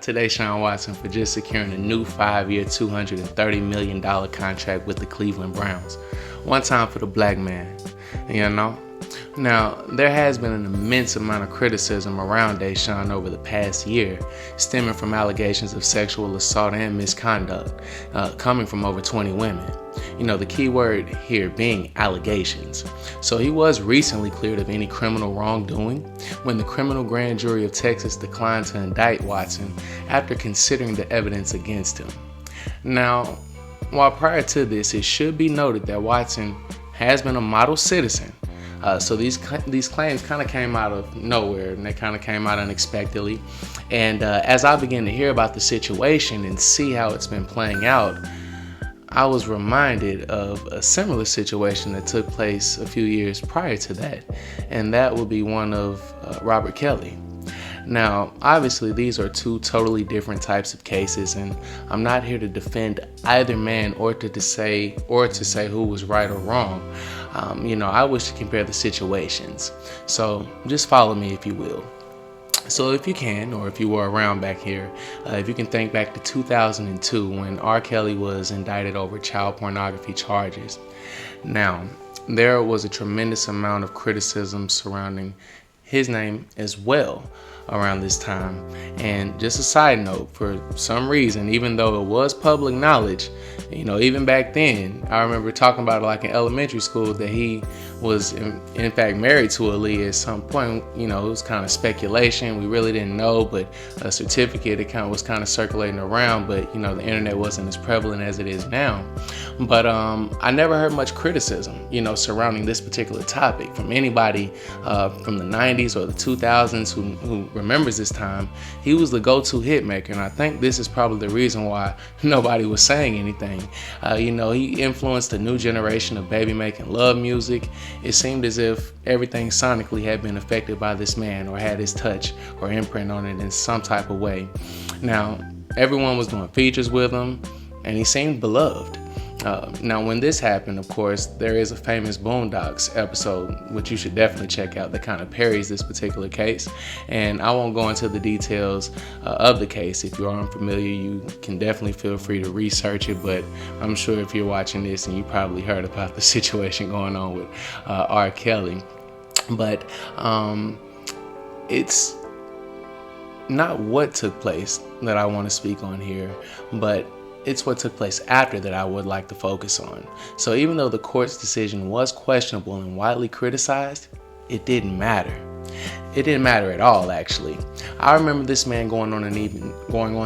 to Deshaun Watson for just securing a new 5-year, $230 million contract with the Cleveland Browns. One time for the black man, you know? Now, there has been an immense amount of criticism around Deshaun over the past year, stemming from allegations of sexual assault and misconduct, coming from over 20 women. You know, the key word here being allegations. So he was recently cleared of any criminal wrongdoing when the criminal grand jury of Texas declined to indict Watson after considering the evidence against him. Now, while prior to this, it should be noted that Watson has been a model citizen. So these claims kind of came out of nowhere, and they kind of came out unexpectedly. And as I began to hear about the situation and see how it's been playing out, I was reminded of a similar situation that took place a few years prior to that, and that would be one of Robert Kelly. Now, obviously, these are two totally different types of cases, and I'm not here to defend either man or to say who was right or wrong. I wish to compare the situations. So just follow me if you will. So if you can, or if you were around back here, if you can think back to 2002 when R. Kelly was indicted over child pornography charges. Now, there was a tremendous amount of criticism surrounding his name as well around this time. And just a side note, for some reason, even though it was public knowledge, even back then, I remember talking about it like in elementary school that he was in fact married to Aaliyah at some point. It was kind of speculation. We really didn't know, but a certificate, it was kind of circulating around, but the internet wasn't as prevalent as it is now. But I never heard much criticism, surrounding this particular topic from anybody from the 90s or the 2000s who remembers this time. He was the go-to hit maker, and I think this is probably the reason why nobody was saying anything. He influenced a new generation of baby-making love music. It seemed as if everything sonically had been affected by this man or had his touch or imprint on it in some type of way. Now, everyone was doing features with him, and he seemed beloved. Now, when this happened, of course, there is a famous Boondocks episode, which you should definitely check out, that kind of parries this particular case. And I won't go into the details of the case. If you are unfamiliar, you can definitely feel free to research it. But I'm sure if you're watching this and you probably heard about the situation going on with R. Kelly. But it's not what took place that I want to speak on here, but it's what took place after that I would like to focus on. So even though the court's decision was questionable and widely criticized, it didn't matter. It didn't matter at all, actually. I remember this man going on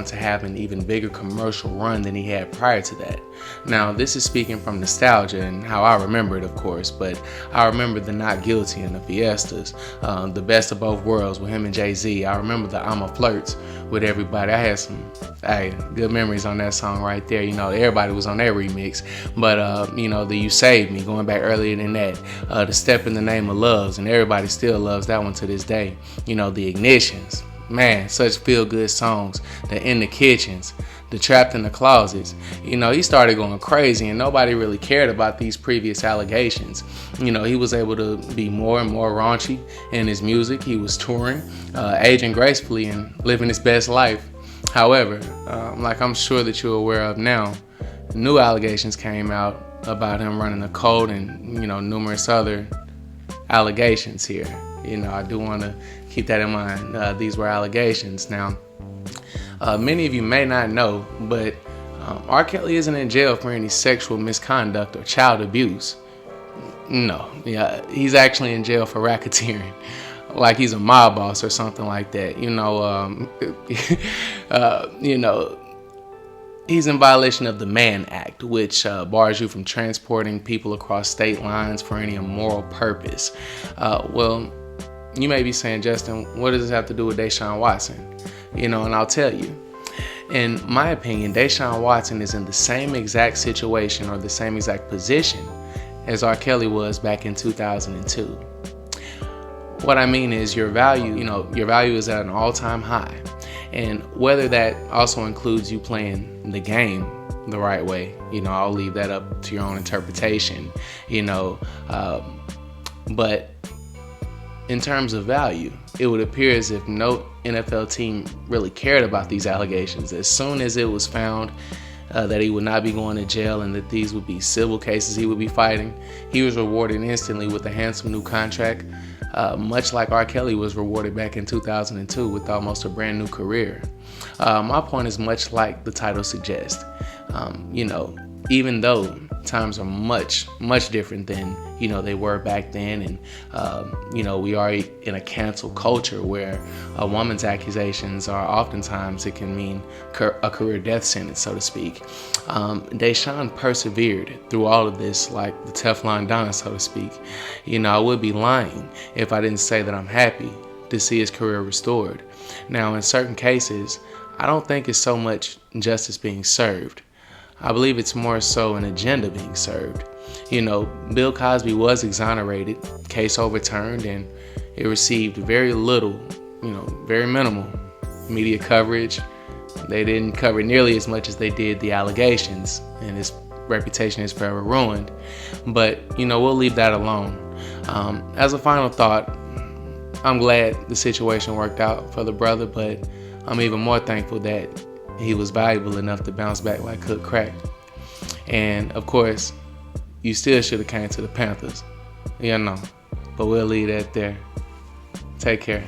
to have an even bigger commercial run than he had prior to that. Now, this is speaking from nostalgia and how I remember it, of course, but I remember the Not Guilty and the Fiestas, the Best of Both Worlds with him and Jay-Z. I remember the I'm a Flirt with Everybody. I had some good memories on that song right there. Everybody was on that remix, but the You Saved Me, going back earlier than that, the Step in the Name of Loves, and everybody still loves that one to this day. The Ignitions, man, such feel-good songs. The In the Kitchens, the Trapped in the Closets. He started going crazy, and nobody really cared about these previous allegations. He was able to be more and more raunchy in his music. He was touring, aging gracefully and living his best life. However, like I'm sure that you're aware of now, new allegations came out about him running a cult and, numerous other allegations here. I do want to keep that in mind. These were allegations. Now, many of you may not know, but R. Kelly isn't in jail for any sexual misconduct or child abuse. No, he's actually in jail for racketeering, like he's a mob boss or something like that. He's in violation of the Mann Act, which bars you from transporting people across state lines for any immoral purpose. Well, you may be saying, Justin, what does this have to do with Deshaun Watson? And I'll tell you. In my opinion, Deshaun Watson is in the same exact situation or the same exact position as R. Kelly was back in 2002. What I mean is your value is at an all-time high. And whether that also includes you playing the game the right way, I'll leave that up to your own interpretation, but in terms of value, it would appear as if no NFL team really cared about these allegations. As soon as it was found that he would not be going to jail and that these would be civil cases he would be fighting, he was rewarded instantly with a handsome new contract, much like R. Kelly was rewarded back in 2002 with almost a brand new career. My point is much like the title suggests. Even though times are much different than they were back then, and we are in a cancel culture where a woman's accusations are oftentimes, it can mean a career death sentence, so to speak. Deshaun persevered through all of this like the Teflon Don, so to speak. I would be lying if I didn't say that I'm happy to see his career restored. Now, in certain cases, I don't think it's so much justice being served. I believe it's more so an agenda being served. Bill Cosby was exonerated, case overturned, and it received very little, very minimal media coverage. They didn't cover nearly as much as they did the allegations, and his reputation is forever ruined. But, we'll leave that alone. As a final thought, I'm glad the situation worked out for the brother, but I'm even more thankful that he was valuable enough to bounce back like cooked crack. And of course, you still should have came to the Panthers, but we'll leave that there. Take care.